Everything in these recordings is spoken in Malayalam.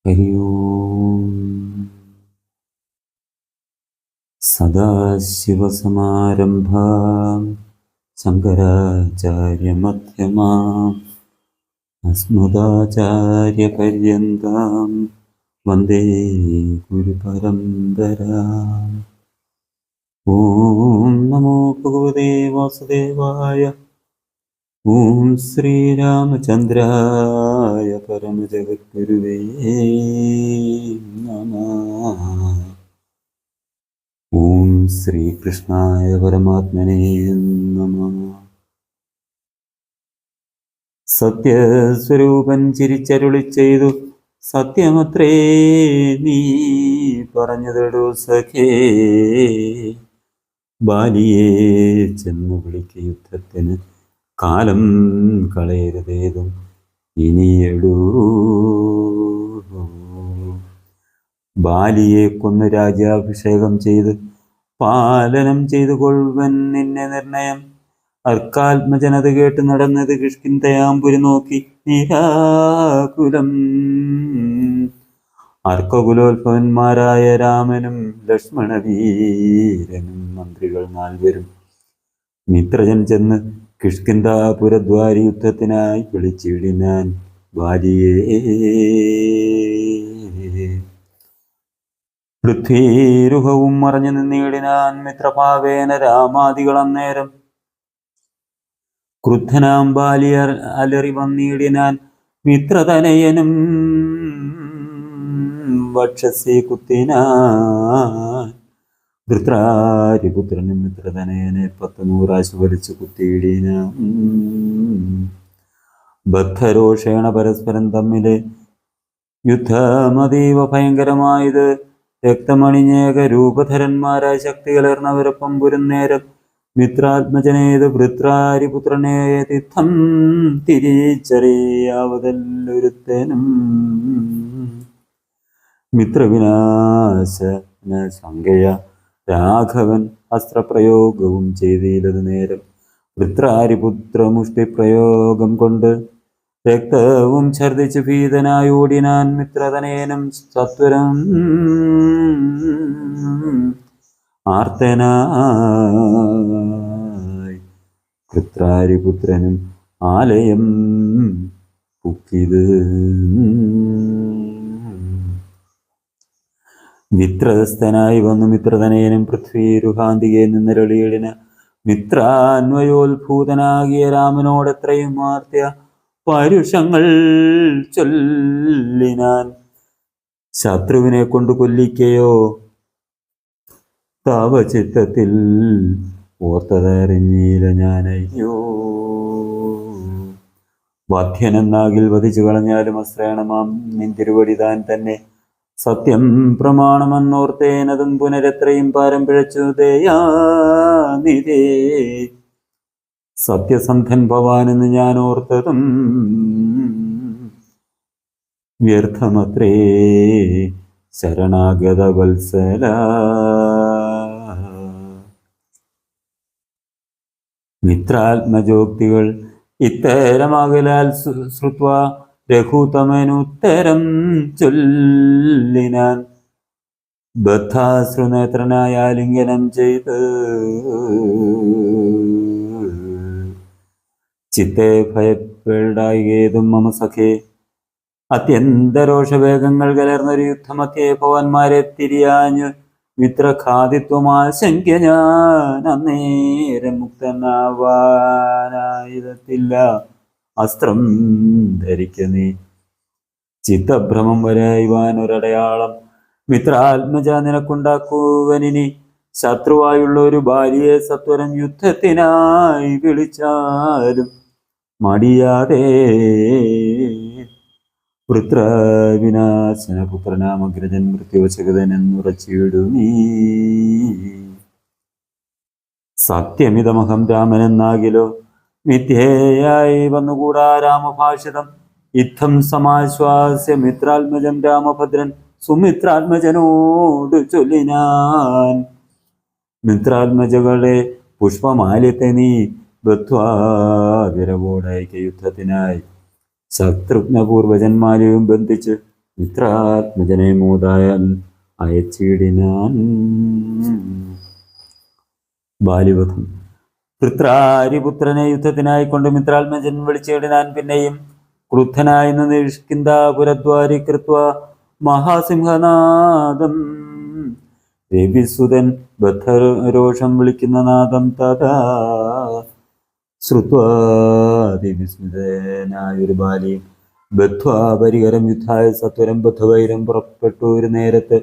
ഹരി ഓം. സദാശിവസമാരംഭാം ശങ്കരാചാര്യമധ്യമാം അസ്മദാചാര്യപര്യന്താം വന്ദേ ഗുരുപരമ്പരാം. ഓം നമോ ഭഗവതേ വാസുദേവായ. ഓം ശ്രീരാമചന്ദ്രായ പരമജഗദ്ഗുരുവേ നമഃ. ഓം ശ്രീകൃഷ്ണായ പരമാത്മനേ നമഃ. സത്യസ്വരൂപൻ ചിരിച്ചരുളി ചെയ്തു, സത്യമത്രേ നീ പറഞ്ഞതെടു സഖേ. ബാലിയെ ചെന്നു വിളിക്ക, യുദ്ധത്തിന് കാലം കളയരുതേതും ഇനിയെടൂ. ബാലിയെ കൊന്നു രാജ്യാഭിഷേകം ചെയ്ത് പാലനം ചെയ്തു കൊള്ളുവൻ നിന്നെ നിർണയം. അർക്കാത്മജനത കേട്ട് നടന്നത് കിഷ്കിന്ധയാമ്പുരി നോക്കി നിരാകുലം. അർക്കകുലോത്ഭവന്മാരായ രാമനും ലക്ഷ്മണവീരനും മന്ത്രികൾ 4 പേരും മിത്രജൻ ചെന്ന് കിഷ്കിന്ധാപുരദ്വാരി യുദ്ധത്തിനായി വിളിച്ചിടിനാൻ ബാലിയെ. പൃഥ്വീരുഹവും മറഞ്ഞു നിന്നിടിനാൻ മിത്രഭാവേന രാമാദികൾ അന്നേരം. ക്രുദ്ധനാം ബാലി അലറി വന്നിടിനാൻ മിത്രതനയനും വക്ഷസി കുത്തിനാൻ. ധൃതരാരിപുത്രനും മിത്രതനയനെ 10 വലിച്ചു കുത്തിയിടിനാൻ. ബദ്ധരോഷേണ പരസ്പരം തമ്മിലെ യുദ്ധമതീവ ഭയങ്കരമായത്. രക്തമണിഞ്ഞേക രൂപധരന്മാരായ ശക്തി കലർന്നവരൊപ്പം പുരുന്നേരം മിത്രാത്മജനേത് വൃത്രാരിപുത്രനേതിഥം തിരിച്ചറിയാവതല്ലൊരുത്തനും. മിത്രവിനാശന ശങ്കയ രാഘവൻ അസ്ത്രപ്രയോഗവും ചെയ്തില്ലത് നേരം. വൃത്രാരിപുത്രമുഷ്ടിപ്രയോഗം കൊണ്ട് രക്തവും ഛർദിച്ച് ഭീതനായോടിനാൻ മിത്രതനേനും സത്വരം ആർത്തനായി. വൃത്രാരിപുത്രനും ആലയം പുക്കിത്. വിത്രസ്തനായി വന്നു മിത്രതനയനും പൃഥ്വീരുഹാന്തികെ നിന്നരളിയിടിന. മിത്രാന്വയോത്ഭൂതനാകിയ രാമനോടെത്രയും ആർത്തിയ പരുഷങ്ങൾ ചൊല്ലിനാൻ. ശത്രുവിനെ കൊണ്ട് കൊല്ലിക്കയോ താവചിത്തത്തിൽ ഓർത്തതറിഞ്ഞീല ഞാനയ്യോ. വാധ്യനെന്നാകിൽ വധിച്ചു കളഞ്ഞാലും അശ്രേണമാം നിന്തിരുവടി താൻ തന്നെ. സത്യം പ്രമാണമെന്നോർത്തേനതും പുനരെത്രയും പാരം പിഴച്ചു ദയാനിധേ. സത്യസന്ധൻ ഭവാനെന്ന് ഞാൻ ഓർത്തതും വ്യർത്ഥമത്രേ ശരണാഗത വത്സല. മിത്രാത്മജോക്തികൾ ഇത്തരമാകലാൽ ശ്രുത്വാ രഘുതമനുത്തരം ചൊല്ലിനാൻ. ബദ്ധാശ്രുനേത്രനായ ലിംഗനം ചെയ്ത് ചിത്തെ ഭയപ്പെടായേതും മമ സഖേ. അത്യന്തരോഷവേഗങ്ങൾ കലർന്നൊരു യുദ്ധമധ്യേ ഭവന്മാരെ തിരിയാഞ്ഞ് മിത്രഖാദിത്വമാശങ്ക ഞാൻ അന്നേരം മുക്തനാവാനായിരത്തില്ല. അസ്ത്രം ധരിക്ക നീ ചിത്തഭ്രമം വരായിവാനൊരടയാളം. മിത്രാത്മജ നിനക്കുണ്ടാക്കുവനിനി ശത്രുവായുള്ള ഒരു ബാലിയെ സത്വരം യുദ്ധത്തിനായി വിളിച്ചാലും മടിയാതെ. വൃത്രവിനാശന പുത്രനാമഗ്രജൻ മൃത്യുവശകതൻ എന്നുറച്ചിടുമീ. സത്യമിതമഹം രാമനെന്നാകിലോ മിഥ്യയായി വന്നുകൂടാ രാമഭാഷിതം. ഇത്തം സമാശ്വാസ്യ മിത്രാത്മജം രാമഭദ്രൻ സുമിത്രാത്മജനോട് ചൊല്ലിനാൻ. മിത്രാത്മജകളെ പുഷ്പമാല്യത്തെ നീ ബദ്ധ്വാ വിരവോടയക്ക യുദ്ധത്തിനായി. ശത്രുഘ്നപൂർവജന്മാരെയും ബന്ധിച്ച് മിത്രാത്മജനെ മോദായാൽ അയച്ചിടിനാൻ. ബാലിവധം. വൃത്രാരിപുത്രനെ യുദ്ധത്തിനായി കൊണ്ട് മിത്രാത്മജൻ വിളിച്ചിടിനാൻ. പിന്നെയും ക്രുദ്ധനായി നിഷ്കിന്താപുരദ്വാരി കൃത്വ മഹാസിംഹനാദം രവിസുതൻ ബദ്ധരോഷം വിളിക്കുന്ന നാദം തഥാ ശ്രുത്വാതിവിസ്മിതനായൊരു ബാലിയും ബദ്ധ്വാപരികരം യുദ്ധായ സത്വരം ബദ്ധവൈരം പുറപ്പെട്ടു. ഒരു നേരത്ത്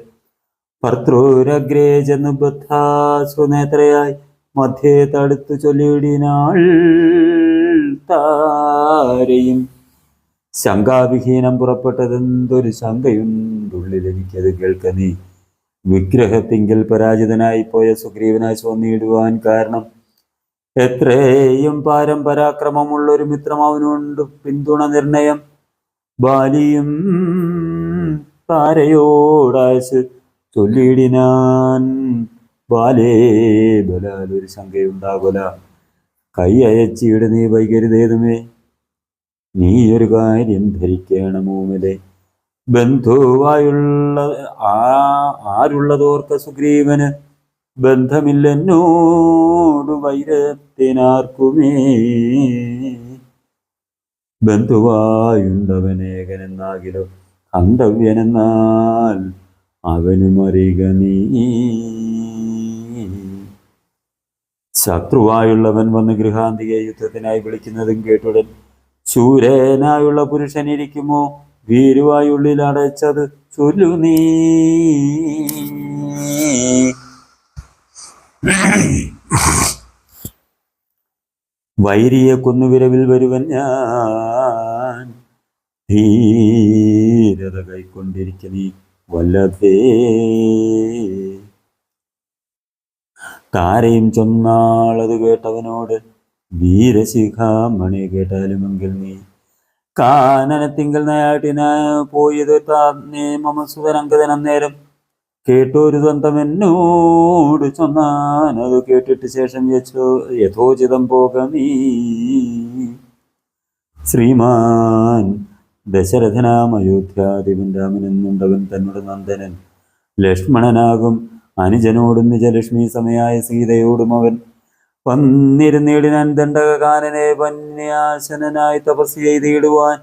ഭർത്തൃരഗ്രേ ചെന്ന് ബദ്ധാശ്രുനേത്രയായി മധ്യേ തടുത്തു ചൊല്ലിയിടിനാൾ താരയും. ശങ്കാവിഹീനം പുറപ്പെട്ടതെന്തൊരു ശങ്കയുണ്ടുള്ളിൽ എനിക്കത് കേൾക്ക നീ. വിഗ്രഹത്തിങ്കിൽ പരാജിതനായി പോയ സുഗ്രീവനായി വന്നിടുവാൻ കാരണം എത്രയും പാരം പരാക്രമമുള്ളൊരു മിത്രം അവനുണ്ട്. പിന്തുണ നിർണയം ബാലിയും താരയോടാശ് ചൊല്ലിയിടിനാൻ. ബാലേ ബലാൽ ഒരു ശങ്കയുണ്ടാകുല. കൈ അയച്ചിട നീ വൈകരുതേതുമേ. നീ ഒരു കാര്യം ധരിക്കണമോമലെ. ബന്ധുവായുള്ള ആരുള്ളതോർക്ക സുഗ്രീവന് ബന്ധമില്ലെന്നോടു വൈരത്തിനാർക്കുമേ. ബന്ധുവായുണ്ടവനേകനെന്നാകിലോ അന്തവ്യനെന്നാൽ അവനുമറിക നീ. ശത്രുവായുള്ളവൻ വന്ന് ഗൃഹാന്തിയെ യുദ്ധത്തിനായി വിളിക്കുന്നതും കേട്ടുടൻ ശൂരനായുള്ള പുരുഷനിരിക്കുമോ വീരുവായുള്ളിൽ അടച്ചത് ചൊല്ലു നീ. വൈരിയെ കൊന്നുവിരവിൽ വരുവൻ ഞാൻ. ധീരത കൈക്കൊണ്ടിരിക്ക നീ വല്ലതേ. താരയും ചൊന്നാളത് കേട്ടവനോട് വീരശിഖാമണി കേട്ടാലുമെങ്കിൽ നീ. കാനനത്തിങ്കൽ നയാട്ടിന പോയത് താന്നേ മമ സുതരംഗതനം നേരം കേട്ടൊരു ദ്വന്ദ്ം എന്നോട് ചൊന്നാൻ. അത് കേട്ടിട്ട് ശേഷം യഥോചിതം പോക നീ. ശ്രീമാൻ ദശരഥനാം അയോധ്യാധിപൻ രാമനെന്നുണ്ടവൻ തന്നോട് നന്ദനൻ ലക്ഷ്മണനാകും അനുജനോടും നിജലക്ഷ്മി സമയായ സീതയോടും അവൻ വന്നിരുന്നിടിനാൻ. ദണ്ഡകാനനെ വന്യാശനായി തപസ് ചെയ്തിടുവാൻ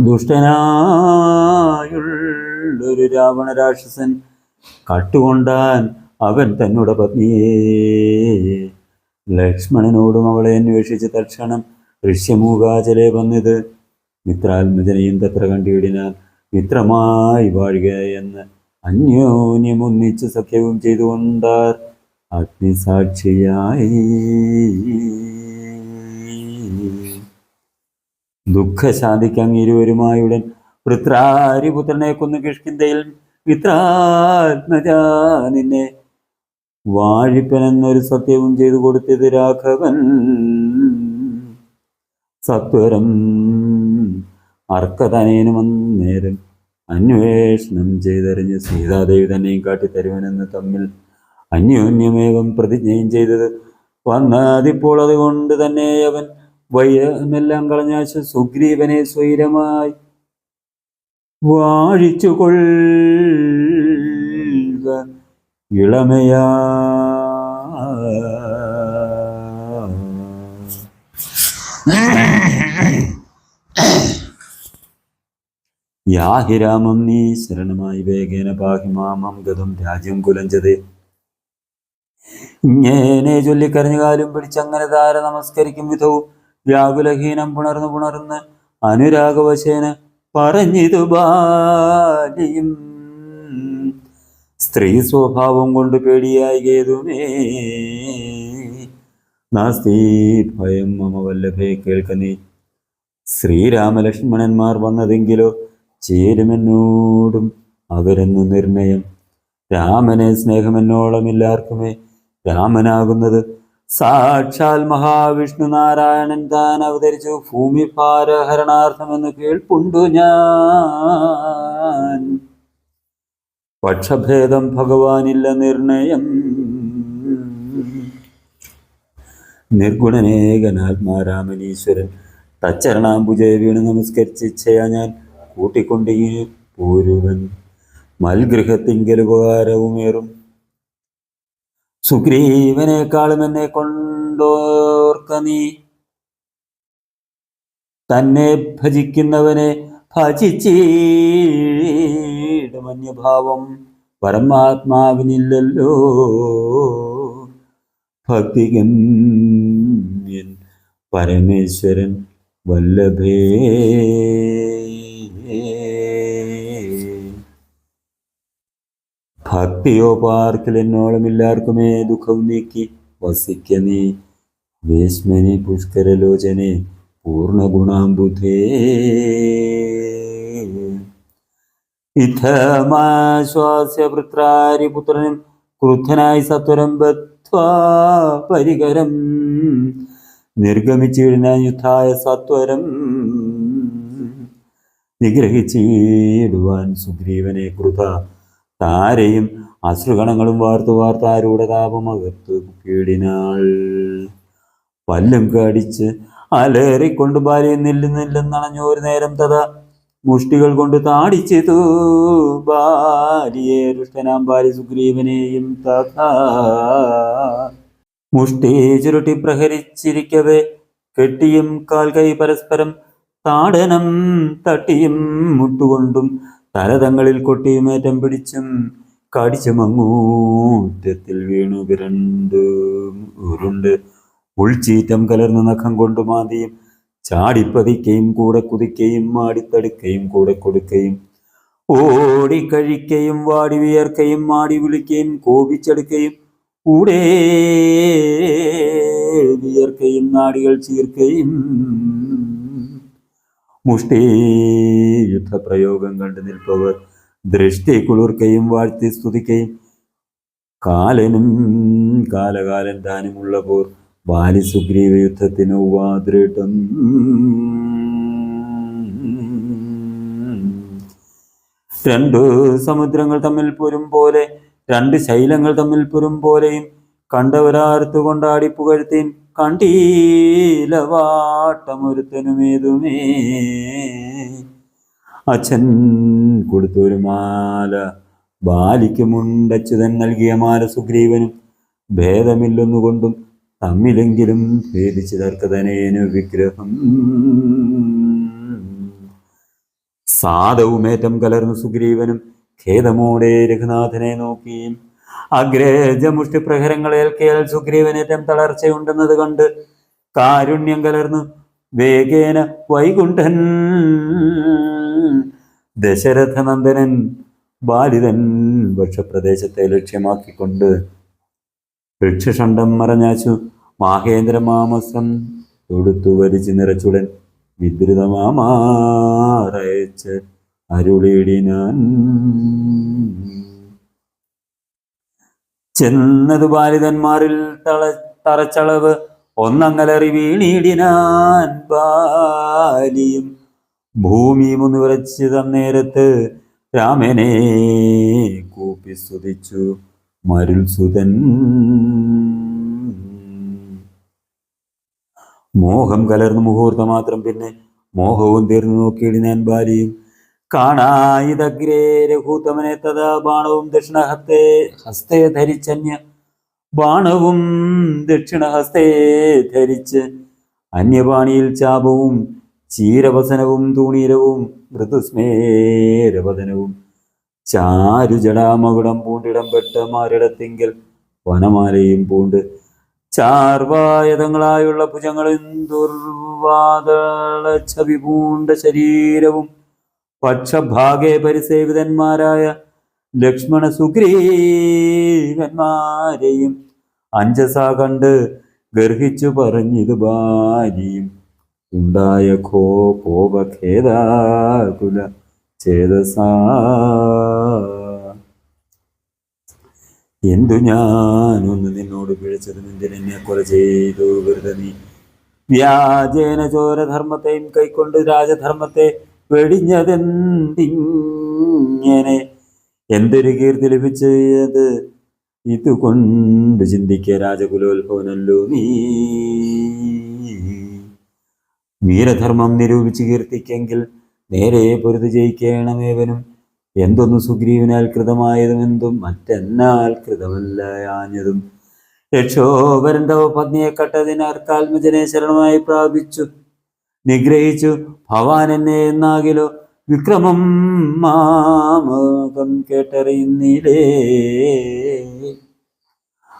ദുഷ്ടനായുള്ളൊരു രാവണ രാക്ഷസൻ കട്ടുകൊണ്ടാൻ അവൻ തന്നോട് പത്നിയെ. ലക്ഷ്മണനോടും അവളെ അന്വേഷിച്ച് തൽക്ഷണം ഋഷ്യമൂകാചലെ വന്നത്. മിത്രാത്മജനെയും തത്ര കണ്ടിടിനാൻ. മിത്രമായി വാഴുക എന്ന് അന്യോന്യമൊന്നിച്ച് സഖ്യവും ചെയ്തുകൊണ്ടാർ അഗ്നിസാക്ഷിയായി. ദുഃഖശാന്തിക്ക് ഇരുവരുമായുടൻ വൃത്രാരിപുത്രനെ കൊന്നു കിഷ്കിന്ധയിൽ. മിത്രാത്മജ നിന്നെ വാഴിപ്പനെന്നൊരു സത്യവും ചെയ്തു കൊടുത്തത് രാഘവൻ. സത്വരം അർക്കതനേനും അന്നേരം അന്വേഷണം ചെയ്തറിഞ്ഞ് സീതാദേവി തന്നെയും കാട്ടിത്തരുവനെന്ന് തമ്മിൽ അന്യോന്യമേവം പ്രതിജ്ഞയും ചെയ്തത്. വന്നതിപ്പോൾ അതുകൊണ്ട് തന്നെ അവൻ വൈരമെല്ലാം കളഞ്ഞാശ സുഗ്രീവനെ സ്വൈരമായി വാഴിച്ചുകൊള്ളുക ഇളമയാ. യാഹി രാമം നീ ശരണമായി വേഗേന പാഹി മാമം ഗതം രാജ്യം കുലഞ്ചത്. ഇങ്ങനെ ചൊല്ലിക്കരഞ്ഞു കാലും പിടിച്ചങ്ങനെ താര നമസ്കരിക്കും വിധവും വ്യാകുലഹീനം പുണർന്ന് അനുരാഗവശേന പറഞ്ഞിതു ബാലിയും. സ്ത്രീ സ്വഭാവം കൊണ്ട് പേടിയായി കേതുമേ നാസ്തി ഭയം മമ വല്ലഭേ. കേൾക്ക നീ ശ്രീരാമലക്ഷ്മണന്മാർ വന്നതെങ്കിലോ ചേരുമെന്നോടും അവരെന്നു നിർണയം. രാമനെ സ്നേഹമെന്നോളമില്ലാർക്കുമേ. രാമനാകുന്നത് സാക്ഷാൽ മഹാവിഷ്ണു നാരായണൻ താൻ അവതരിച്ചു ഭൂമിഭാരഹരണാർത്ഥമെന്ന് കേൾപ്പുണ്ടു ഞാൻ. പക്ഷഭേദം ഭഗവാനില്ല നിർണയം. നിർഗുണനേകനാത്മാരാമനീശ്വരൻ തച്ചരണാംബുജയെ വീണ് നമസ്കരിച്ചിച്ഛയാ ഞാൻ കൂട്ടിക്കൊണ്ടേ പോരുവൻ. മൽഗൃഹത്തിങ്കൽ ഉപകാരവുമേറും സുഗ്രീവനേക്കാളും എന്നെ കൊണ്ടോർക്ക നീ. തന്നെ ഭജിക്കുന്നവനെ ഭജിച്ചീടുമന്യഭാവം പരമാത്മാവിനില്ലല്ലോ. ഭക്തിഗമ്യൻ പരമേശ്വരൻ വല്ലഭേ. ഭക്തിയോ പാർക്കിൽ എന്നോളമില്ലാർക്കുമേ ദുഃഖം നീക്കി വസിക്ക നീ. വേശ്മനി പുഷ്കരലോചനെ പൂർണ്ണഗുണാംബുധേ. ഇത്തമാശ്വാസ്യ വൃത്രാരിപുത്രനും ക്രുദ്ധനായി സത്വരം ബദ്ധ്വാ പരികരം നിർഗമിച്ചിടുന്ന യുദ്ധായ സത്വരം നിഗ്രഹിച്ചിടുവാൻ സുഗ്രീവനെ കൃത താരയും അശ്രുഗണങ്ങളും വാർത്താരൂഢ താപമകത്തു കീടിനാൾ. പല്ലും കടിച്ച് അലറിക്കൊണ്ട് ബാലിയും നില്ലെന്നണഞ്ഞൊരു നേരം തഥാ മുഷ്ടികൾ കൊണ്ട് താടിച്ചിതു ബാലിയെ. ദുഷ്ടനാം ബാലി സുഗ്രീവനെയും തഥാ മുഷ്ടി ചുരുട്ടി പ്രഹരിച്ചിരിക്കവേ കെട്ടിയും കാൽ കൈ പരസ്പരം താടനം തട്ടിയും മുട്ടുകൊണ്ടും തലതങ്ങളിൽ കൊട്ടിയുമേറ്റം പിടിച്ചും കടിച്ചും അങ്ങൂറ്റത്തിൽ വീണു ഉരുണ്ട് ഉൾച്ചീറ്റം കലർന്ന നഖം കൊണ്ട് മാന്തിയും ചാടിപ്പതിക്കയും കൂടെ കുതിക്കയും മാടിത്തടുക്കയും കൂടെ കൊടുക്കയും ഓടിക്കഴിക്കയും വാടി വിയർക്കയും മാടി വിളിക്കയും കോപിച്ചെടുക്കയും കൂടെ വിയർക്കയും നാടികൾ ചീർക്കയും മുഷ്ടി യുദ്ധപ്രയോഗം കണ്ടു നിൽപ്പവർ ദൃഷ്ടി കുളിർക്കയും വാഴ്ത്തി സ്തുതിക്കയും കാലനും കാലകാലൻ ദാനമുള്ള പോർ ബാലി സുഗ്രീവ യുദ്ധത്തിനു വാദൃഢം. രണ്ടു സമുദ്രങ്ങൾ തമ്മിൽ പുരും പോലെ, രണ്ട് ശൈലങ്ങൾ തമ്മിൽ പുരും പോലെയും കണ്ടവരാർത്തു കൊണ്ടാടി പുകഴ്ത്തീൻ. കണ്ടീലവാട്ടമൊരുത്തനുമേതുമേ അച്ഛൻ കൊടുത്തൊരു മാല ബാലിക്കുമുണ്ടച്യുതൻ നൽകിയ മാല സുഗ്രീവനും ഭേദമില്ലൊന്നുകൊണ്ടും തമ്മിലെങ്കിലും ഭേദിച്ചു തർക്കതനേനു വിഗ്രഹം. സാധവുമേറ്റം കലർന്നു സുഗ്രീവനും ഖേദമോടെ രഘുനാഥനെ നോക്കിയും അഗ്രേജമുഷ്ടി പ്രഹരങ്ങളേൽക്കേൽ സുഗ്രീവനേറ്റം തളർച്ചയുണ്ടെന്നത് കണ്ട് കാരുണ്യം കലർന്നു വേഗേന വൈകുണ്ഠൻ ദശരഥനന്ദനൻ ബാലിതൻ വക്ഷപ്രദേശത്തെ ലക്ഷ്യമാക്കിക്കൊണ്ട് വൃക്ഷഷണ്ഡം മറഞ്ഞാച്ചു മാഹേന്ദ്രമാമസം തൊടുത്തു വലിച്ചു നിറച്ചുടൻ വിദ്രുതമാറയച്ച് അരുളിയിടിനാൻ. ചെന്നതു ബാലിതന്മാരിൽ തറച്ചളവ് ഒന്നങ്ങലറി വീണിടിനാൻ. ബാലിയും ഭൂമിയും ഒന്ന് വിറച്ച് തന്നേരത്ത് രാമനെ കൂപ്പി സ്തുതിച്ചു മരുൾസുതൻ. മോഹം കലർന്നു മുഹൂർത്തം മാത്രം പിന്നെ മോഹവും തീർന്നു നോക്കിയിടിനാൻ ബാലിയും. കാണായിതഗ്രേ രഘൂത്തമനെ തഥാ ബാണവും ഹസ്തേ ധരിച്ചന്യ ബാണവും ദക്ഷിണഹസ്തേ ധരിച്ച് അന്യപാണിയിൽ ചാപവും ചീരവസനവും തൂണീരവും മൃദുസ്മേരവദനവും ചാരുജടാമകുടം പൂണ്ടിടം പെട്ട മാരിടത്തിങ്കൽ വനമാലയും പൂണ്ട് ചാർവായതങ്ങളായുള്ള ഭുജങ്ങളും ദുർവാദള ഛവി പൂണ്ട ശരീരവും പക്ഷഭാഗേ പരിസേവിതന്മാരായ ലക്ഷ്മണ സുഗ്രീവന്മാരെയും അഞ്ജസാ കണ്ട് ഗർഹിച്ചു പറഞ്ഞിത് ബാലിയും. ഉണ്ടായ കോപഖേദാകുല ചേതസാ എന്തു ഞാനൊന്ന് നിന്നോട് പിഴച്ചതും എന്തിനെന്നെ കൊല ചെയ്തു വെറുതെ നീ. വ്യാജേന ചോരധർമ്മത്തെയും കൈക്കൊണ്ട് രാജധർമ്മത്തെ വെടിഞ്ഞതെന്തിങ്ങനെ എന്തൊരു കീർത്തി ലഭിച്ചത് ഇതുകൊണ്ട് ചിന്തിക്ക രാജകുലോത്ഭവനല്ലോ നീ. വീരധർമ്മം നിരൂപിച്ച് കീർത്തിക്കെങ്കിൽ നേരെ പൊരുതി ജയിക്കണമേവനും. എന്തൊന്നു സുഗ്രീവനാൽ കൃതമായതും എന്തും മറ്റെന്നാൽ കൃതമല്ലാഞ്ഞതും. രക്ഷോപരൻ തവ പത്നിയെ കട്ടതിനാർക്കാത്മജനെ ശരണമായി പ്രാപിച്ചു നിഗ്രഹിച്ചു ഭവാൻ എന്നെ എന്നാകിലോ വിക്രമം മാമകം കേട്ടറിയുന്നില്ലേ.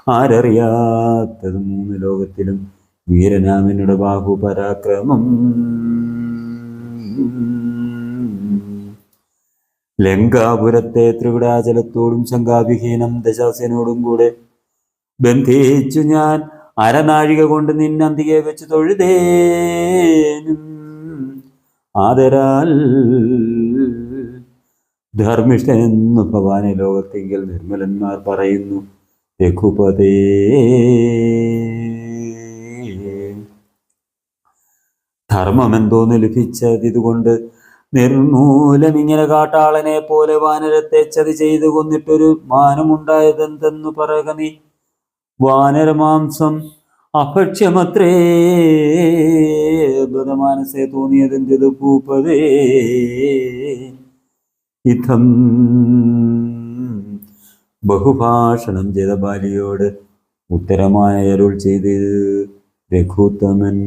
ആരറിയാത്തത് മൂന്ന് ലോകത്തിലും വീരനാമിനുടെ ബാഹുപരാക്രമം. ലങ്കാപുരത്തെ ത്രിവിടാചലത്തോടും ശങ്കാഭിഹീനം ദശാസനോടും കൂടെ ബന്ധിച്ചു ഞാൻ അരനാഴിക കൊണ്ട് നിന്നന്തികെ വെച്ച് തൊഴുതേനും. ആദരാൽ ധർമ്മിഷ്ഠനെന്നു ഭവാനെ ലോകത്തെങ്കിൽ നിർമ്മലന്മാർ പറയുന്നു രഘുപതേ. ധർമ്മമെന്തോന്ന് ലഭിച്ചതിതുകൊണ്ട് നിർമൂലമിങ്ങനെ കാട്ടാളനെ പോലെ വാനരത്തെ ചതി ചെയ്തു കൊന്നിട്ടൊരു മാനമുണ്ടായതെന്തെന്നു പറക നീ. വാനരമാംസം അഭക്ഷ്യമത്രേ ബുധമാനസെ തോന്നിയതെന്റത് ഭൂപതേ. ഇത്തം ബഹുഭാഷണം ചെയ്ത ബാലിയോട് ഉത്തരമായ അരുൾ ചെയ്ത് രഘുത്തമൻ.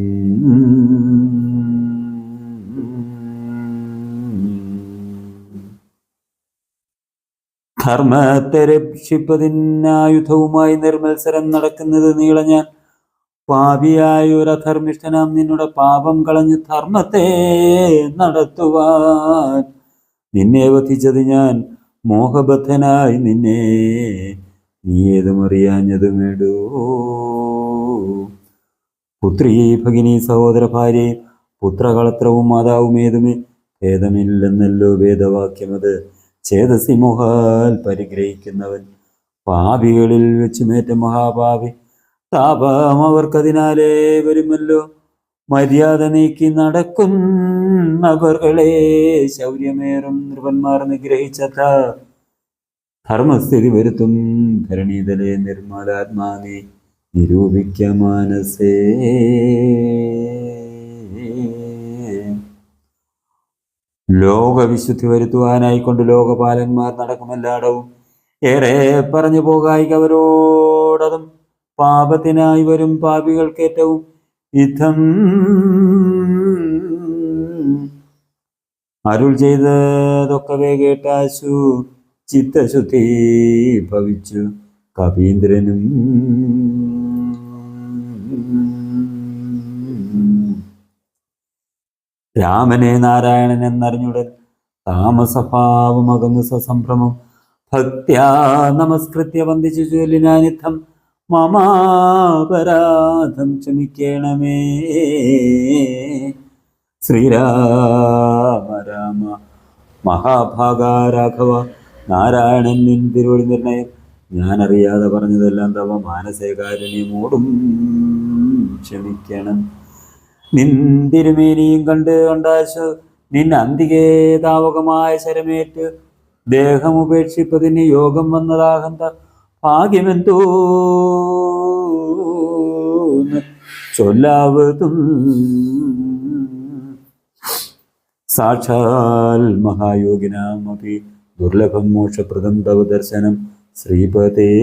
ധർമ്മത്തെ രക്ഷിപ്പതിനായുധവുമായി നിർമത്സരം നടക്കുന്നത് നീള ഞാൻ പാപിയായ ഒരു അധർമ്മിഷ്ഠനാം നിന്നുടെ പാപം കളഞ്ഞ് ധർമ്മത്തെ നടത്തുവാൻ നിന്നെ വധിച്ചത് ഞാൻ മോഹബദ്ധനായി നിന്നെ നീ ഏതുമറിയാഞ്ഞതുമേടൂ. പുത്രീ ഭഗിനി സഹോദര ഭാര്യയും പുത്രകളത്രവും മാതാവും ഏതുമേ ഭേദമില്ലെന്നല്ലോ വേദവാക്യമത്. ചേതസി മോഹാൽ പരിഗ്രഹിക്കുന്നവൻ പാപികളിൽ വെച്ചുമേറ്റ മഹാപാപി. താപം അവർക്കതിനാലേ വരുമല്ലോ. മര്യാദ നീക്കി നടക്കുന്നവർകളെ ശൗര്യമേറും നൃപന്മാർ നിഗ്രഹിച്ച ധർമ്മസ്ഥിതി വരുത്തും ധരണീതലെ നിർമ്മലാത്മാനി നിരൂപിക്ക മാനസേ. ലോകവിശുദ്ധി വരുത്തുവാനായിക്കൊണ്ട് ലോകപാലന്മാർ നടക്കുമെല്ലാടവും. ഏറെ പറഞ്ഞു പോകായിക അവരോടതും പാപത്തിനായി വരും പാപികൾക്കേറ്റവും. യുദ്ധം അരുൾ ചെയ്തതൊക്കവേ കേട്ടാശു ചിത്തശുദ്ധി ഭവിച്ചു കപീന്ദ്രനും. രാമനെ നാരായണൻ എന്നറിഞ്ഞുടൻ താമസഭാവമകന്നു സസംഭ്രമം ഭക്ത്യാ നമസ്കൃത്യ വന്ദിച്ചു ചൊല്ലിനാനിത്തം മമാപരാധം ക്ഷമിക്കണമേ. ശ്രീരാമ രാമ മഹാഭാഗാ രാഘവ നാരായണൻ നിൻ തിരുവടി നിർണയം. ഞാനറിയാതെ പറഞ്ഞതെല്ലാം തവ മാനസേകാരുണ്യമോടും ക്ഷമിക്കണം. നിൻ തിരുമേനിയും കണ്ട് കൊണ്ടാശു നിൻ അന്തികേ താവകമായ ശരമേറ്റ് ദേഹമുപേക്ഷിപ്പതിന് യോഗം വന്നതാകന്ത ഭാഗ്യമെന്തോ ചൊല്ലാവതും. സാക്ഷാൽ മഹായോഗിനാമപി ദുർലഭം മോക്ഷപ്രദം തവ ദർശനം ശ്രീപതേ.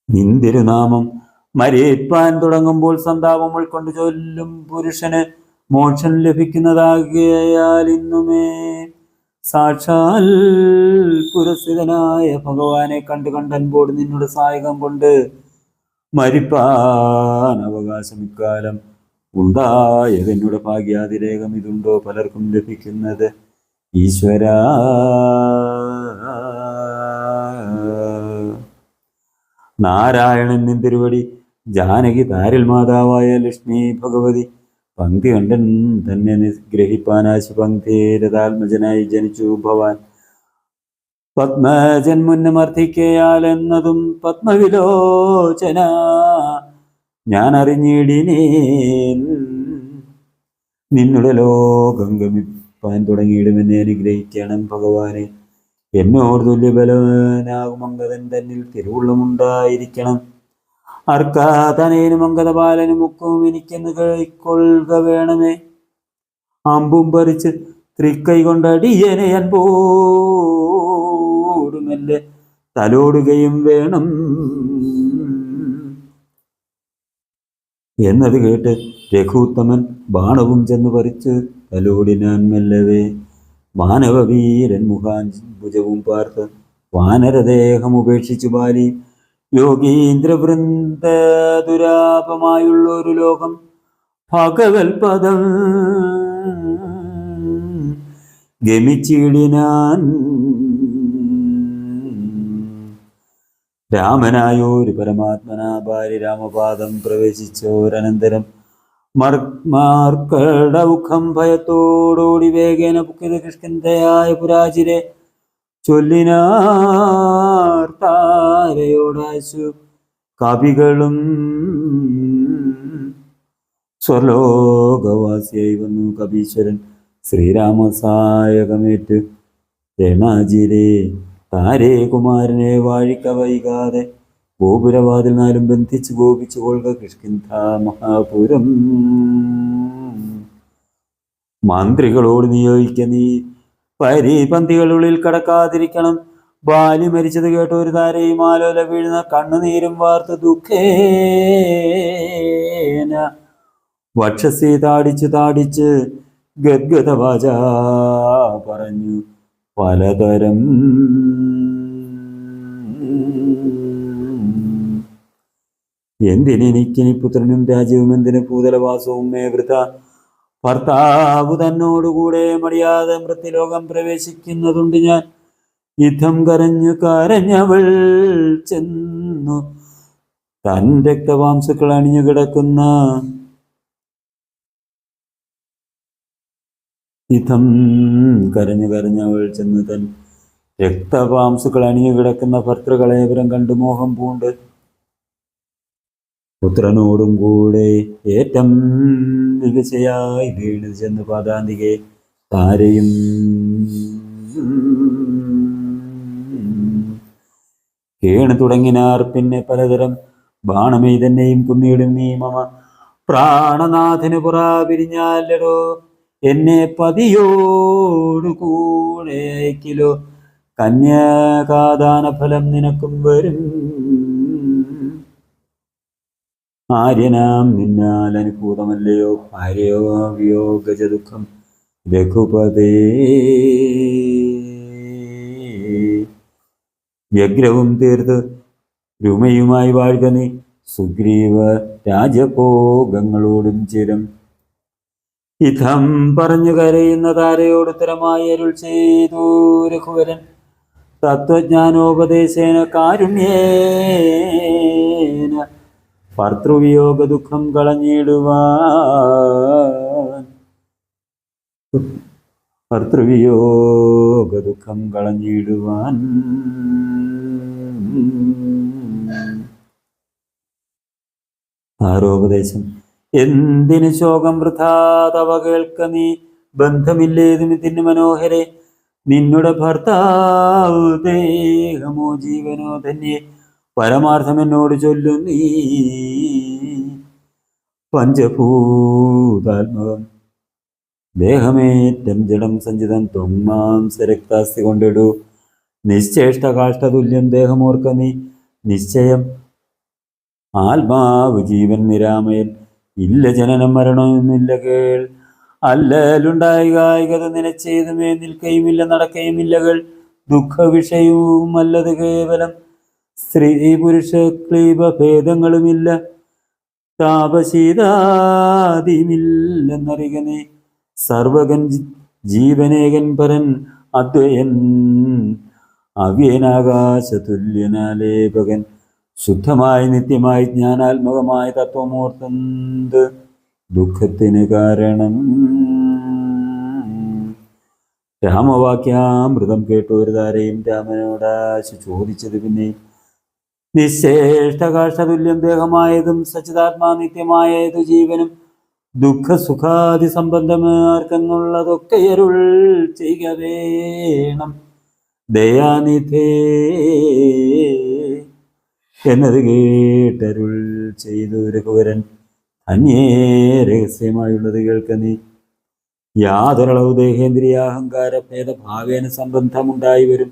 നിന്തിരുനാമം മരേൽപ്പാൻ തുടങ്ങുമ്പോൾ സന്താപം ഉൾക്കൊണ്ട് ചൊല്ലും പുരുഷന് മോക്ഷം ലഭിക്കുന്നതാകിയാൽ ഇന്നുമേ സാക്ഷാൽ പുരസ്കൃതനായ ഭഗവാനെ കണ്ടൻപോട് നിന്നുടെ സഹായകം കൊണ്ട് മരിപ്പാൻ അവകാശം ഇക്കാലം ഉണ്ടായതെന്നുടെ ഭാഗ്യാതിരേകം ഇതുണ്ടോ പലർക്കും ലഭിക്കുന്നത് ഈശ്വര. നാരായണൻ നിൻ തിരുവടി ജാനകി താരിൽ മാതാവായ ലക്ഷ്മി ഭഗവതി പങ്ക്തി കണ്ടൻ തന്നെ നിഗ്രഹിപ്പാനാശു പങ്ക്തിരതാത്മജനായി ജനിച്ചു ഭവാൻ. പത്മജൻ മുന്നമർദ്ദിക്കയാൽ എന്നതും പത്മവിലോചന ഞാൻ അറിഞ്ഞിടിനേ. നിന്നുടെ ലോകം ഗമിപ്പാൻ തുടങ്ങിയിടുമെന്നെ അനുഗ്രഹിക്കണം ഭഗവാനെ. എന്നോട് തുല്യബലനാകും അംഗതൻ തന്നിൽ തിരുവുള്ളമുണ്ടായിരിക്കണം. അർക്കാതനേനും അങ്കദപാലനും മുക്കും എനിക്കെന്ന് കൈക്കൊള്ളുക വേണമേ. അമ്പും പറിച്ച് തൃക്കൈ കൊണ്ടടിയനെ അൻപോടുമെല്ലെ തലോടുകയും വേണം എന്നത് കേട്ട് രഘുത്തമൻ ബാണവും ചെന്ന് പറിച്ച് തലോടിനാൻ മെല്ലവേ. മാനവവീരൻ മുഖാംബുജവും പാർത്ത് വാനരദേഹം ഉപേക്ഷിച്ചു ബാലി യോഗീന്ദ്രവൃന്ദ ദുരാപമായുള്ളൊരു ലോകം ഭഗവത്പദം ഗമിച്ചിടിനാൻ. രാമനായോരു പരമാത്മനാ ഭാര്യ രാമപാദം പ്രവേശിച്ചോരനന്തരം മാർക്കടൗഖം ഭയത്തോടോടി വേഗേന പുക്കിത കിഷ്കിന്ധയായ പുരാചിരെ ചൊല്ലിനാർത്താരയോടാശു കവികളും. സ്വർലോകവാസിയായി വന്നു കപീശ്വരൻ ശ്രീരാമസായകമേറ്റ് രണാജിരെ താരേ കുമാരനെ വാഴിക്ക വൈകാതെ ഗോപുരവാതിൽ നാലും ബന്ധിച്ച് ഗോപിച്ചു കൊള്ളുക കിഷ്കിന്ധ മഹാപുരം. മന്ത്രികളോട് നിയോഗിക്ക നീ പരിപന്തികളുള്ളിൽ കടക്കാതിരിക്കണം. ബാലി മരിച്ചത് കേട്ട ഒരു താരയും ആലോല വീഴുന്ന കണ്ണുനീരും വാർത്ത ദുഃഖേന വക്ഷസി താടിച്ച് ഗദ്ഗതവാച പറഞ്ഞു പലതരം. എന്തിനെനിക്കിനി പുത്രനും രാജ്യവും എന്തിന് ഭൂതലവാസവും മേ വൃഥ. ഭർത്താവ് തന്നോടുകൂടെ മടിയാതെ മൃത്യുലോകം പ്രവേശിക്കുന്നതുണ്ട് ഞാൻ. യുദ്ധം കരഞ്ഞവൾ ചെന്നു തൻ രക്തവാംസുക്കൾ അണിഞ്ഞു കിടക്കുന്ന യുദ്ധം കരഞ്ഞവൾ ചെന്ന് തൻ രക്തവാംസുക്കൾ അണിഞ്ഞു കിടക്കുന്ന ഭർത്തൃകളേവരം കണ്ടു മോഹം പൂണ്ട് പുത്രനോടും കൂടെ ഏറ്റം വികസയായി വീണു ചെന്ന് പാതാന്തികെ താരയും കേണു തുടങ്ങിനാർ. പിന്നെ പലതരം ബാണമേ തന്നെയും കുന്നിയിടും നീ മമ പ്രാണനാഥന് പുറാ പിരിഞ്ഞാലടോ എന്നെ പതിയോടു കൂടെ അയക്കിലോ. കന്യാകാദാന ഫലം നിനക്കും വരും. ആര്യനാം നിന്നാൽ അനുഭൂതമല്ലയോ ഭാര്യയോ വിയോഗജ ദുഃഖം രഘുപതേ. വ്യഗ്രവും തീർത്ത് രുമയുമായി വാഴ്ക നീ സുഗ്രീവ രാജഭോഗങ്ങളോടും ചിരം. ഇതം പറഞ്ഞു കരയുന്ന താരയോട് ഉത്തരമായി അരുൾ ചെയ്തു രഘുവരൻ തത്വജ്ഞാനോപദേശേന കാരുണ്യേന ഭർത്തൃവിയോഗ ദുഃഖം കളഞ്ഞിടുവാൻ ആരോപദേശം. എന്തിന് ശോകം വൃഥാ തവ കേൾക്ക നീ ബന്ധമില്ലേതുമിതിന് മനോഹരെ. നിന്നുടെ ഭർത്താവ് ദേഹമോ ജീവനോ തന്നെ പരമാർത്ഥം എന്നോട് ചൊല്ലു നീ. പഞ്ചഭൂതാത്മകം ദേഹമേറ്റം ജഡം സഞ്ചിതം ത്വമാംസരക്താസ്തി കൊണ്ടിടൂ. നിശ്ചേഷ്ട കാഷ്ടതുല്യം ദേഹമോർക്ക നീ നിശ്ചയം. ആത്മാവ് ജീവൻ നിരാമയൻ ഇല്ല ജനനം മരണമൊന്നുമില്ല കേൾ. അല്ലലുണ്ടായി കായികത നിലച്ചേതുമേ നിൽക്കയുമില്ല നടക്കയുമില്ലകൾ. ദുഃഖ വിഷയവും അല്ലത് കേവലം സ്ത്രീ പുരുഷ ക്ലീബ ഭേദങ്ങളുമില്ല. താപശീതാദിയുമില്ലെന്നറിക നീ. സർവകൻ ജീവനേകൻ പരൻ അദ്വയൻ അവ്യനാകാശതുല്യനാലേപകൻ. ശുദ്ധമായി നിത്യമായി ജ്ഞാനാത്മകമായ തത്വമൂർത്തന്ത് ദുഃഖത്തിന് കാരണം. രാമവാക്യാമൃതം കേട്ടൊരു താരയും രാമനോടാശു ചോദിച്ചത് പിന്നെ നിശ്ചേഷ്ടകാഷ്ടതുല്യം ദേഹമായതും സച്ചിതാത്മാ നിത്യമായതു ജീവനും ദുഃഖസുഖാദി സംബന്ധമാർക്കെന്നുള്ളതൊക്കെ അരുൾ ചെയ്യുക വേണം ദയാനിധേ എന്നത് കേട്ടരുൾ ചെയ്തു രഘുവരൻ. അന്യേ രഹസ്യമായുള്ളത് കേൾക്ക നീ. യാതൊരളവ് ദേഹേന്ദ്രിയാഹങ്കാര ഭേദഭാവേന സംബന്ധമുണ്ടായി വരും.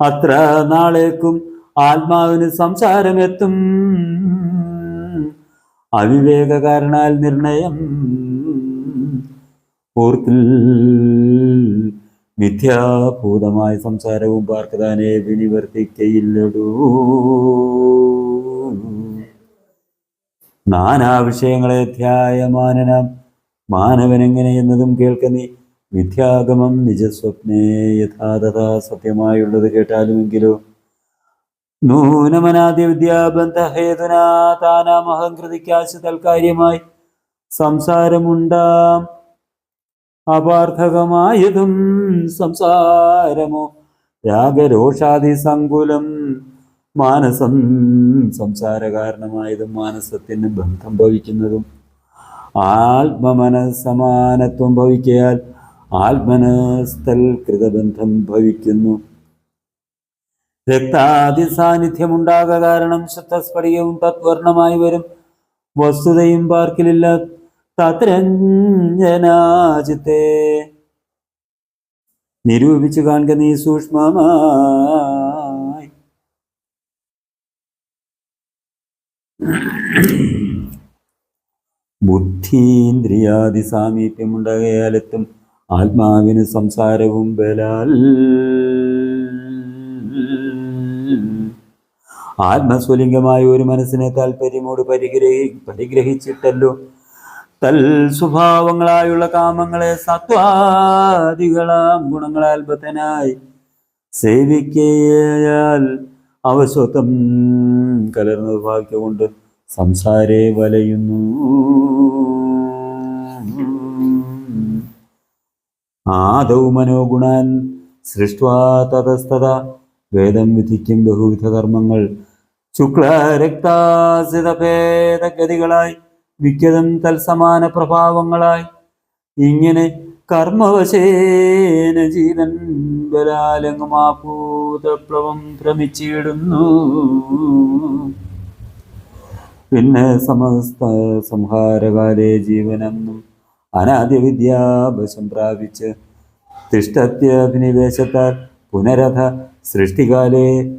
അത്ര നാളേക്കും ആത്മാവിന് സംസാരമെത്തും. അവിവേകകാരണാൽ നിർണയം ഓർക്കിൽ. മിഥ്യാഭൂതമായ സംസാരവും പാർക്കതാനെ വിനിവർത്തിക്കയില്ലടൂ. നാനാ വിഷയങ്ങളെ ധ്യായമാനനാം മാനവനെങ്ങനെ എന്നതും കേൾക്ക നീ. മിഥ്യാഗമം നിജസ്വപ്നേ യഥാതഥാ സത്യമായുള്ളത് കേട്ടാലുമെങ്കിലോ നൂനമനാദ്യ വിദ്യാബന്ധഹേതുനാ താനാം അഹംകൃതിക്കാശ് തൽക്കാര്യമായി സംസാരമുണ്ടാം. അപാർത്ഥകമായതും സംസാരമോ രാഗരോഷാദി സങ്കുലം മാനസം. സംസാര കാരണമായതും മാനസത്തിന് ബന്ധം ഭവിക്കുന്നതും ആത്മമനസമാനത്വം ഭവിക്കയാൽ ആത്മനസ്ഥൽ കൃതബന്ധം ഭവിക്കുന്നു. രക്താദി സാന്നിധ്യമുണ്ടാക കാരണം ശുദ്ധസ്ഫടികവും തത്വർണമായി വരും. വസ്തുതയും പാർക്കിലില്ല തത്രഞ്ജനാചിത്തെ. നിരൂപിച്ചു കാണുക നീ സൂക്ഷ്മമായി. ബുദ്ധീന്ദ്രിയാദി സാമീപ്യമുണ്ടാകയാലെത്തും ആത്മാവിന് സംസാരവും ബലാൽ. ആത്മസ്വലിംഗമായ ഒരു മനസ്സിനെ താല്പര്യമോട് പരിഗ്രഹിച്ചിട്ടല്ലോ തൽ സ്വഭാവങ്ങളായുള്ള കാമങ്ങളെ സത്വാദികളാം ഗുണങ്ങളാൽ ബദ്ധനായി സേവിക്കയാൽ അവസ്വത്വം കലർന്ന ഭാഗ്യം കൊണ്ട് സംസാരേ വലയുന്നു. ആദൗ മനോഗുണാൻ സൃഷ്ട്വാ തതസ്തത. വേദം വിധിക്കും ബഹുവിധ കർമ്മങ്ങൾ ശുക്ലരക്താസിതഭേദഗതികളായി മിക്കതും തൽസമാന പ്രഭാവങ്ങളായി. ഇങ്ങനെ കർമ്മവശേന ജീവൻ ബലാലങ്ങുമാഭൂതപ്ലവം ഭ്രമിച്ചിടുന്നു. പിന്നെ സമസ്ത സംഹാരകാലേ ജീവനെന്നും അനാദ്യ വിദ്യാഭ്യാസം പ്രാപിച്ച് തിഷ്ടത്യഭിനിവേശത്താൽ പുനരഥ സൃഷ്ടികാലേ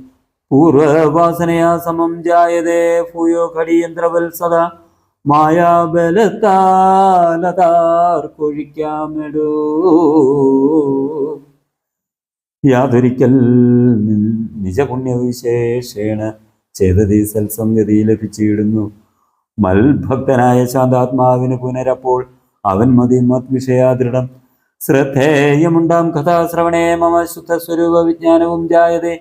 പൂർവവാസനയാ സമം ജായതേ ഭൂയോ ഘടിയന്ത്രവൽ സദാ. മായാബലത്താലതാർക്കൊഴിക്കാമെടോ. യാതൊരിക്കൽ നിജപുണ്യവിശേഷേണ ചേതതി സൽസംഗതി ലഭിച്ചിടുന്നു. മൽഭക്തനായ ശാന്താത്മാവിന് പുനരപ്പോൾ അവൻ മതി മദ്വിഷയാദൃഢം. ശ്രദ്ധേയമുണ്ടാം കഥാശ്രവണേ മമ ശുദ്ധസ്വരൂപ വിജ്ഞാനവും ജായതേ.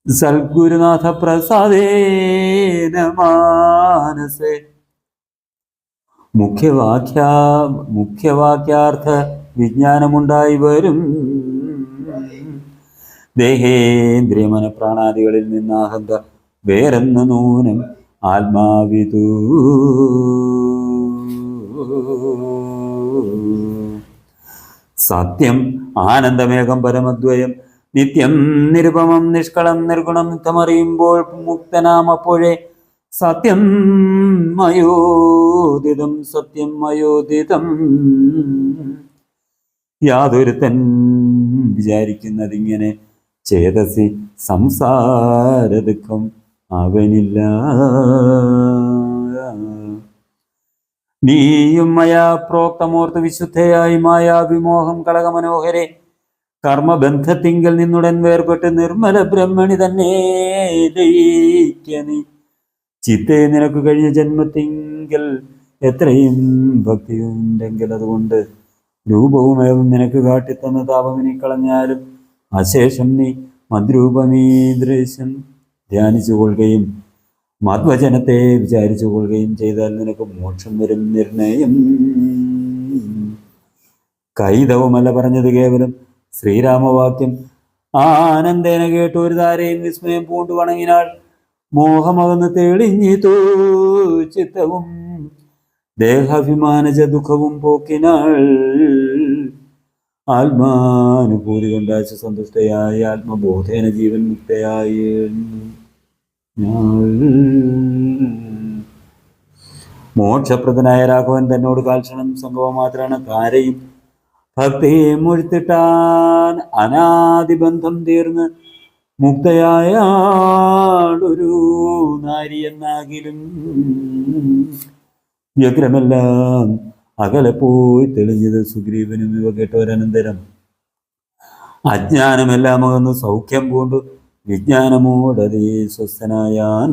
സൽഗുരുനാഥ പ്രസാദേന മാനസേ. മുഖ്യവാക്യാർത്ഥ വിജ്ഞാനമുണ്ടായി വരും. ദേഹേന്ദ്രിയമന പ്രാണാദികളിൽ നിന്നാഹന്ത വേറെന്ന നൂനം ആത്മാവിതു. സത്യം ആനന്ദമേകം പരമദ്വയം നിത്യം നിരുപമം നിഷ്കളം നിർഗുണം നിത്യമറിയുമ്പോൾ മുക്തനാം അപ്പോഴേ സത്യം മയോദിതം സത്യം മയോദിതം. യാതൊരുത്തൻ വിചാരിക്കുന്നതിങ്ങനെ ചേതസി സംസാര ദുഃഖം അവനില്ല. നീയും മയാ പ്രോക്തമോർത്ത് വിശുദ്ധയായി മായാവിമോഹം കളകമനോഹരെ കർമ്മബന്ധത്തിങ്കൽ നിന്നുടൻ വേർപെട്ട് നിർമ്മല ബ്രഹ്മണി തന്നെ ലയിക്ക നീ. ചിത്തേ നിനക്ക് കഴിഞ്ഞ ജന്മത്തിങ്കൽ എത്രയും ഭക്തിയുണ്ടെങ്കിൽ അതുകൊണ്ട് രൂപവുമേവും നിനക്ക് കാട്ടിത്തന്ന താപമിനി കളഞ്ഞാലും അശേഷം നീ മദ്രൂപമീദൃശം ധ്യാനിച്ചു കൊള്ളുകയും മദ്വചനത്തെ വിചാരിച്ചു കൊള്ളുകയും ചെയ്താൽ നിനക്ക് മോക്ഷം വരും നിർണയം. കൈതവുമല്ല പറഞ്ഞത് കേവലം ശ്രീരാമവാക്യം. ആനന്ദേന കേട്ടു ഒരു താരയും വിസ്മയം പൂണ്ടു വണങ്ങിനാൾ. മോഹമകന്ന് തെളിഞ്ഞിതോ ചിത്തവും ദേഹാഭിമാനജ ദുഃഖവും പോക്കിനാൾ. ആത്മാനുഭൂതി കൊണ്ടാച്ച സന്തുഷ്ടയായി ആത്മബോധേന ജീവൻ മുക്തയായി. മോക്ഷപ്രദനായ രാഘവൻ തന്നോട് കാൽക്ഷണം സംഭവം മാത്രമാണ് താരയും ഭക്തിയും മുഴുത്തിട്ടാൻ അനാദിബന്ധം തീർന്ന് മുക്തയായൊരു നാരി എന്നാകിലും വ്യഗ്രമെല്ലാം അകലെ പോയി തെളിഞ്ഞത് സുഗ്രീവനും ഇവ കേട്ടവരനന്തരം അജ്ഞാനമെല്ലാം അകന്ന് സൗഖ്യം പൂണ്ടു വിജ്ഞാനമോടതേ സ്വസ്ഥനായാൻ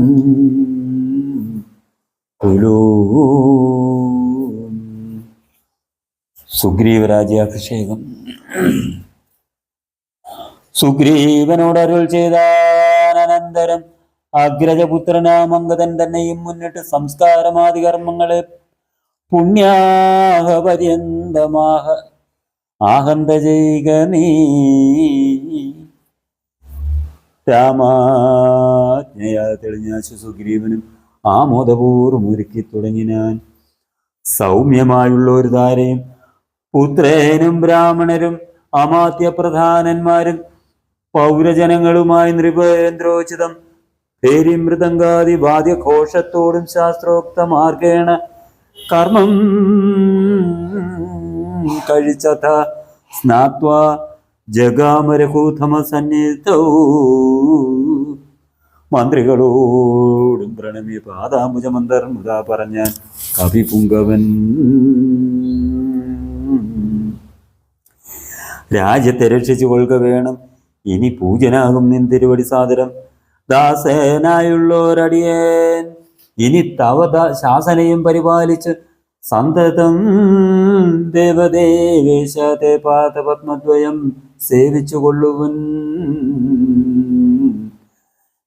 സുഗ്രീവരാജ്യാഭിഷേകം. സുഗ്രീവനോട് അരുൾ ചെയ്താനന്തരം അഗ്രജപുത്രനാമംഗതൻ തന്നെയും മുന്നിട്ട് സംസ്കാരമാദി കർമ്മങ്ങളെ പുണ്യാഹപര്യന്തമാഹ ആഹന്ത ചെയ്യുക നീ. രാമാജ്ഞയാ തെളിഞ്ഞാശു സുഗ്രീവനും ആമോദപൂർവ്വം ഒരുക്കി തുടങ്ങിനാൻ. സൗമ്യമായുള്ള ഒരു ധാരയും പുത്രനും ബ്രാഹ്മണരും അമാത്യപ്രധാനന്മാരും പൗരജനങ്ങളുമായി നൃപേന്ദ്രോചിതം പേരിമൃദംഗാദി വാദ്യഘോഷത്തോടും ശാസ്ത്രോക്ത മാർഗേണ കർമ്മം കഴിച്ചഥ സ്നാത്വാ ജഗാമരകൂഥമസന്നിധൗ. മന്ത്രികളോടും പ്രണമി പാദാംബുജമന്തർമുദാ പറഞ്ഞാൻ കവിപുങ്കവൻ. രാജ്യത്തെ രക്ഷിച്ചു കൊള്ളുക വേണം, ഇനി പൂജനാകും നിൻ തിരുവടി സാദരം. ദാസനായുള്ളോരടിയേൻ ഇനി തവ ശാസനയും പരിപാലിച്ച് സന്തതം ദേവദേവേശത്തെ പാദപത്മദ്വയം സേവിച്ചു കൊള്ളുവൻ.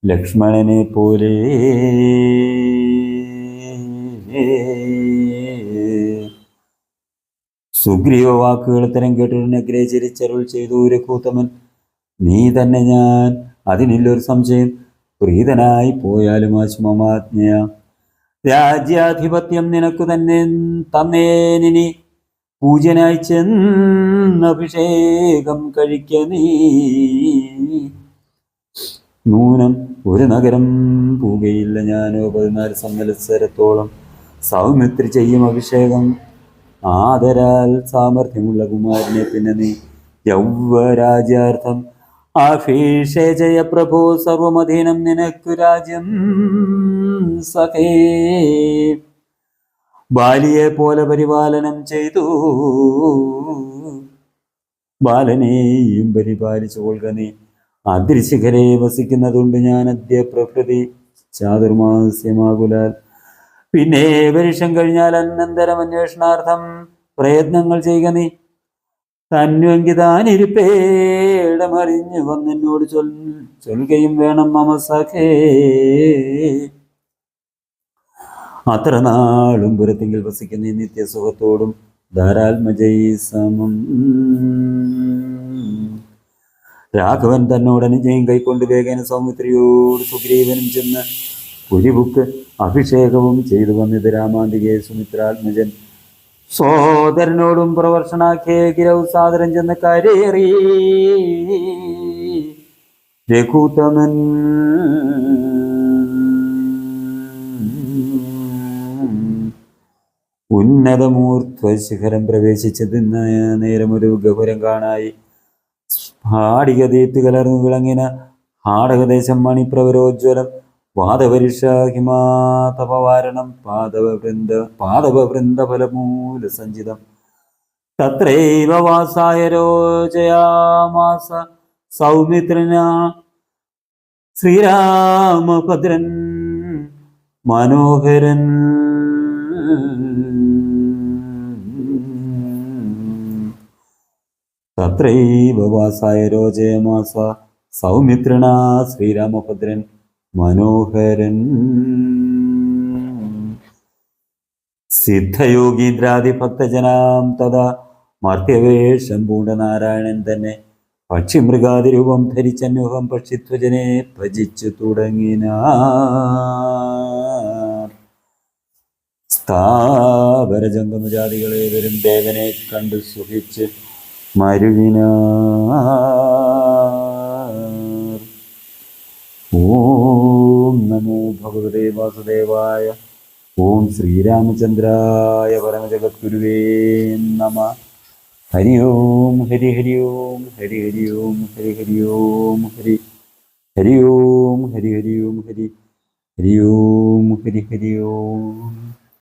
ലക്ഷ്മണനെ പോലെ സുഗ്രീവ വാക്കുകൾ തരം കേട്ടിരുന്ന ഗ്രഹിച്ചിരിച്ചരുൾ ചെയ്തു രഘൂത്തമൻ. നീ തന്നെ ഞാൻ, അതിനില്ലൊരു സംശയം. പ്രീതനായി പോയാലും ആശുമമാജ്ഞയ. രാജ്യാധിപത്യം നിനക്കു തന്നെ തന്നേനിനി പൂജനായി ചെന്നഭിഷേകം കഴിക്ക നീ. നൂനം ഒരു നഗരം പോകയില്ല ഞാനോ 14 സംവത്സരത്തോളം. സൗമിത്രി ചെയ്യും അഭിഷേകം. ആദരാൽ സാമർഥ്യമുള്ള കുമാരനെ പിന്നെ നീ യൗവരാജ്യാർത്ഥം ആഫീഷേ ജയ പ്രഭോ. സർവമധീനം നിനക്കു രാജ്യം സഖേ. ബാലിയെ പോലെ പരിപാലനം ചെയ്തു ബാലനെയും പരിപാലിച്ചു കൊള്ളുക നീ. അദൃശിഖരെ വസിക്കുന്നതുണ്ട് ഞാൻ അദ്യ പ്രകൃതി ചാതുർമാസ്യമാകുലാൽ. പിന്നെ വർഷം കഴിഞ്ഞാൽ അനന്തരം അന്വേഷണാർത്ഥം പ്രയത്നങ്ങൾ ചെയ്യുക നീ. തന്വങ്കിതാനിരിപ്പേടമറിഞ്ഞു വന്നെന്നോട് ചൊല്ലുകയും വേണം മമ സഖേ. അത്ര നാളും പുരത്തിങ്കിൽ വസിക്കുന്ന നിത്യസുഖത്തോടും ധാരാത്മജയി സമം. രാഘവൻ തന്നോട് അനുജയം കൈക്കൊണ്ട് വേഗന സൗമിത്രിയോട് സുഗ്രീവനും ചെന്ന് പുരിബുക്ക് അഭിഷേകവും ചെയ്തു വന്നിത്. രാമാന്തികെ സുമിത്രാത്മജൻ സോദരനോടും പ്രവർഷണാഖ്യേ ഗിരൗ സാദരം ചെന്ന് കരേറി രഘൂത്തമൻ. ഉന്നതമൂർധ്വശിഖരം പ്രവേശിച്ചത് നേരമൊരു ഗഹുരം കാണായി. ഹാടിക ദീപ്തി കലർന്നു വിളങ്ങിന ഹാടകദേശം മണിപ്രവരോജ്വലം. വാദപരിഷ ഹിമാതപവാരണം പാദവൃന്ദഫലമൂല സഞ്ചിതം. തത്രൈവ വാസായ രോചയാമാസ സൗമിത്രന ശ്രീരാമഭദ്രൻ മനോഹരൻ. തത്രൈവ വാസായ രോചയമാസ സൗമിത്രണ ശ്രീരാമഭദ്രൻ മനോഹരൻ. സിദ്ധയോഗീന്ദ്രാദിഭക്തജനാം തഥാ മർത്യവേഷം പൂണ്ടനാരായണൻ തന്നെ പക്ഷിമൃഗാതിരൂപം ധരിച്ചന്യൂഹം പക്ഷിധ്വജനെ ഭജിച്ചു തുടങ്ങിന. സ്ഥാവരജംഗമജാതികളെ വരും ദേവനെ കണ്ടു സുഖിച്ച് മരുവിന. ഓം നമോ ഭഗവതേ വാസുദേവായ. ഓം ശ്രീരാമചന്ദ്രായ പരമജഗദ്ഗുരുവേ നമ. ഹരി ഓം ഹരി ഹരി ഓം ഹരി ഹരി ഓം ഹരി ഹരി ഓം ഹരി ഹരി ഓം ഹരി ഹരി ഓം ഹരി ഹരി ഓം ഹരി ഹരി ഓം.